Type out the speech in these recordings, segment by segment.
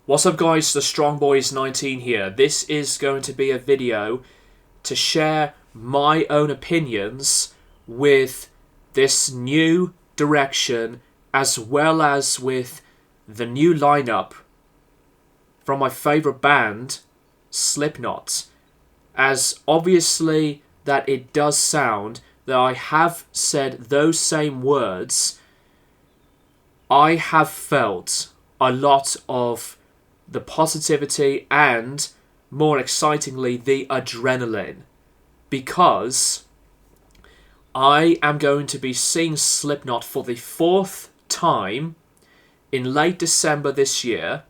What's up guys, the Strong Boys 19 here. This is going to be a video to share my own opinions with this new direction as well as with the new lineup from my favourite band, Slipknot. As obviously that it does sound that I have said those same words, I have felt a lot of the positivity and, more excitingly, the adrenaline, because I am going to be seeing Slipknot for the 4th time in late December this year.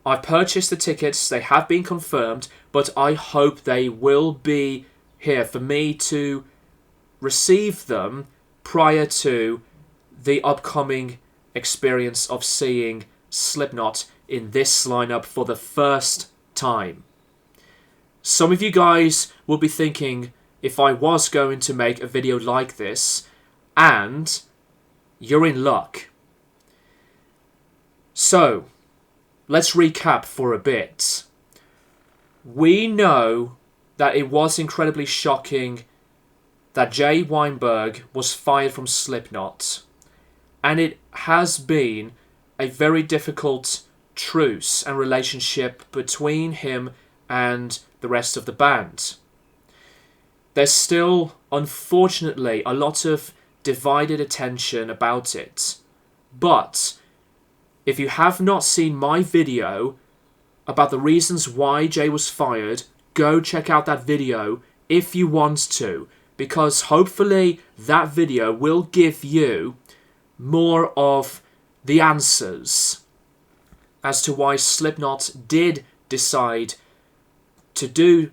I purchased the tickets, they have been confirmed, but I hope they will be here for me to receive them prior to the upcoming experience of seeing Slipknot in this lineup for the first time. Some of you guys will be thinking if I was going to make a video like this, and you're in luck. So, let's recap for a bit. We know that it was incredibly shocking that Jay Weinberg was fired from Slipknot, and it has been a very difficult truce and relationship between him and the rest of the band. There's still, unfortunately, a lot of divided attention about it. But if you have not seen my video about the reasons why Jay was fired, go check out that video if you want to, because hopefully that video will give you more of the answers as to why Slipknot did decide to do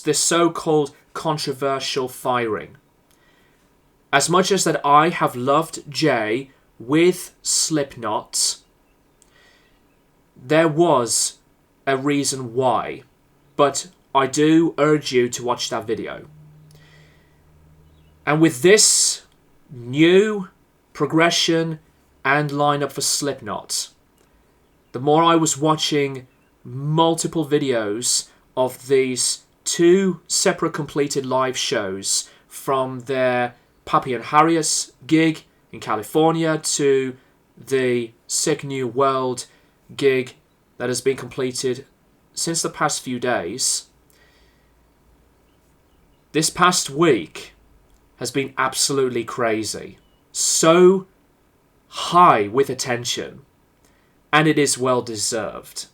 this so-called controversial firing. As much as that I have loved Jay with Slipknot, there was a reason why, but I do urge you to watch that video. And with this new progression and lineup for Slipknot, the more I was watching multiple videos of these 2 separate completed live shows, from their Papi and Harriet gig in California to the Sick New World gig that has been completed since the past few days. This past week has been absolutely crazy. So high with attention, and it is well deserved.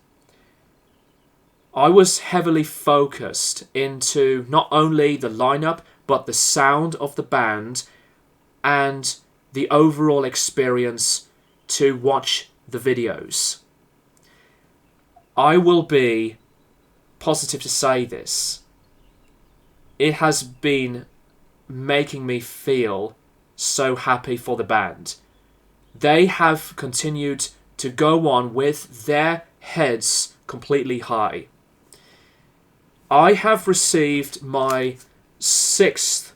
I was heavily focused into not only the lineup, but the sound of the band and the overall experience to watch the videos. I will be positive to say this. It has been making me feel so happy for the band. They have continued to go on with their heads completely high. I have received my 6th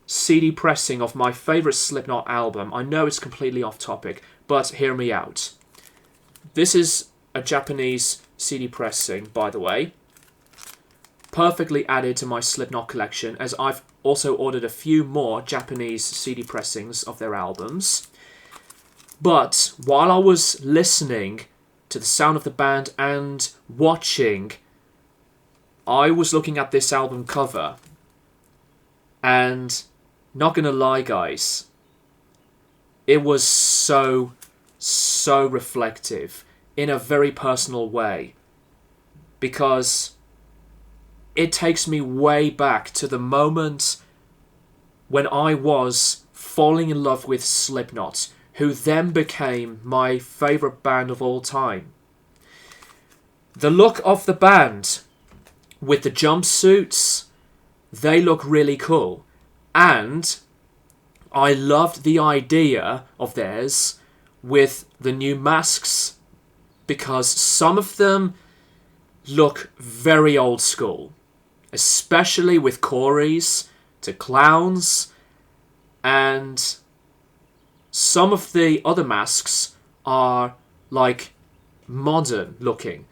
CD pressing of my favourite Slipknot album. I know it's completely off topic, but hear me out. This is a Japanese CD pressing, by the way. Perfectly added to my Slipknot collection, as I've also ordered a few more Japanese CD pressings of their albums. But while I was listening to the sound of the band and watching, I was looking at this album cover, and not gonna lie guys, it was so reflective in a very personal way, because it takes me way back to the moment when I was falling in love with Slipknot, who then became my favourite band of all time. The look of the band with the jumpsuits, they look really cool. And I loved the idea of theirs with the new masks, because some of them look very old school, especially with Corey's to clowns, and some of the other masks are like modern looking.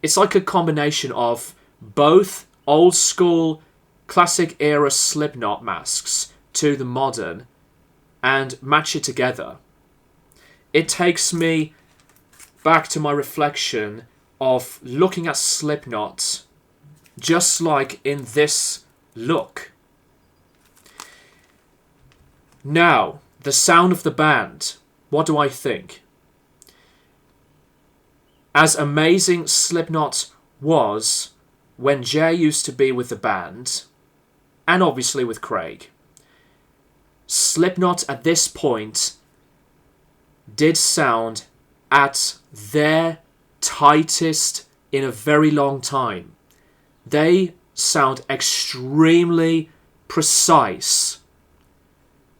It's like a combination of both old school, classic era Slipknot masks to the modern and match it together. It takes me back to my reflection of looking at Slipknot just like in this look. Now, the sound of the band. What do I think? As amazing Slipknot was when Jay used to be with the band, and obviously with Craig, Slipknot at this point did sound at their tightest in a very long time. They sound extremely precise.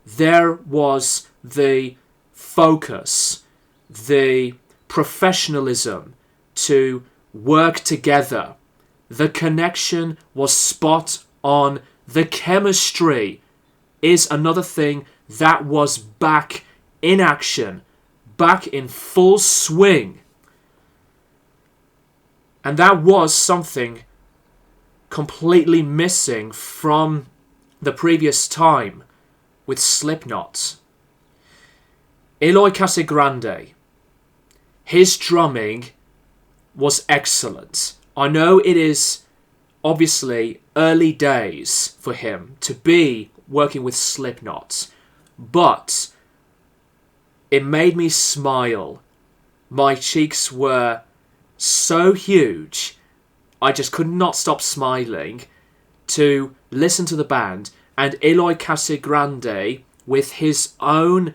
There was the focus, the professionalism to work together. The connection was spot on. The chemistry is another thing that was back in action, back in full swing. And that was something completely missing from the previous time with Slipknot. Eloy Casagrande, his drumming was excellent. I know it is obviously early days for him to be working with Slipknot, but it made me smile. My cheeks were so huge, I just could not stop smiling to listen to the band, and Eloy Casagrande with his own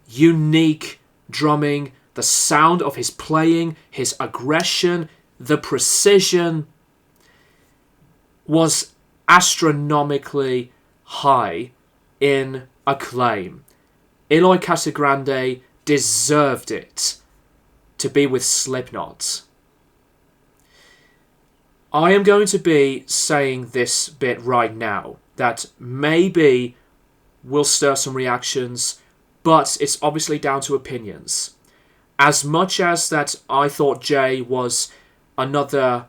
unique drumming, the sound of his playing, his aggression, the precision was astronomically high in acclaim. Eloy Casagrande deserved it to be with Slipknot. I am going to be saying this bit right now that maybe will stir some reactions, but it's obviously down to opinions. As much as that I thought Jay was another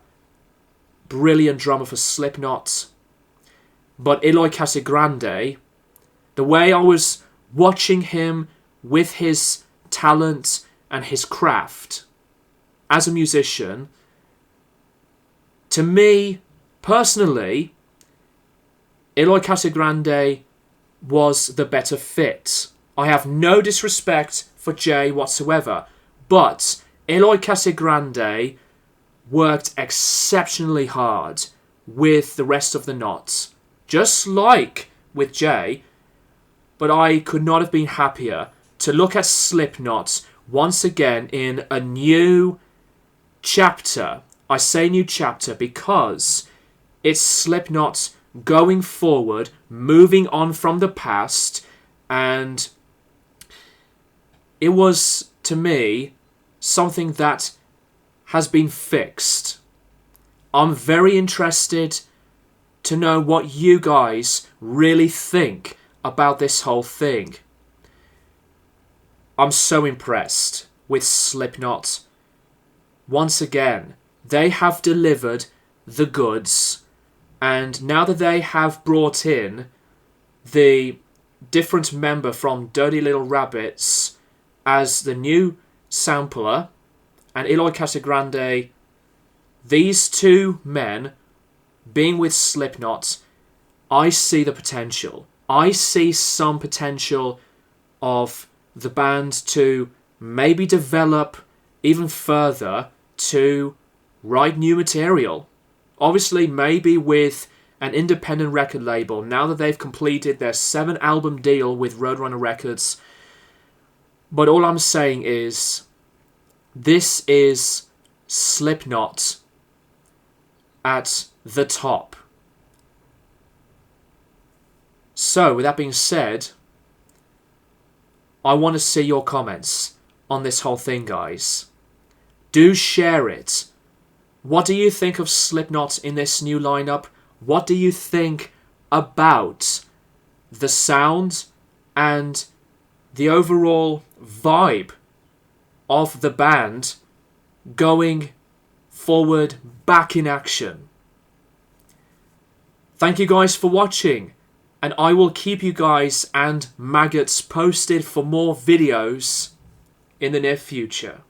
brilliant drummer for Slipknot, but Eloy Casagrande, the way I was watching him with his talent and his craft as a musician, to me, personally, Eloy Casagrande was the better fit. I have no disrespect for Jay whatsoever, but Eloy Casagrande worked exceptionally hard with the rest of the knots, just like with Jay, but I could not have been happier to look at Slipknot once again in a new chapter. I say new chapter because it's Slipknot going forward, moving on from the past, and it was, to me, something that has been fixed. I'm very interested to know what you guys really think about this whole thing. I'm so impressed with Slipknot. Once again, they have delivered the goods, and now that they have brought in the different member from Dirty Little Rabbits as the new sampler, and Eloy Casagrande, these two men being with Slipknot, I see the potential. I see some potential of the band to maybe develop even further to write new material. Obviously, maybe with an independent record label, now that they've completed their 7-album deal with Roadrunner Records. But all I'm saying is, this is Slipknot at the top. So, with that being said, I want to see your comments on this whole thing, guys. Do share it. What do you think of Slipknot in this new lineup? What do you think about the sound and the overall vibe of the band going forward, back in action. Thank you guys for watching, and I will keep you guys and maggots posted for more videos in the near future.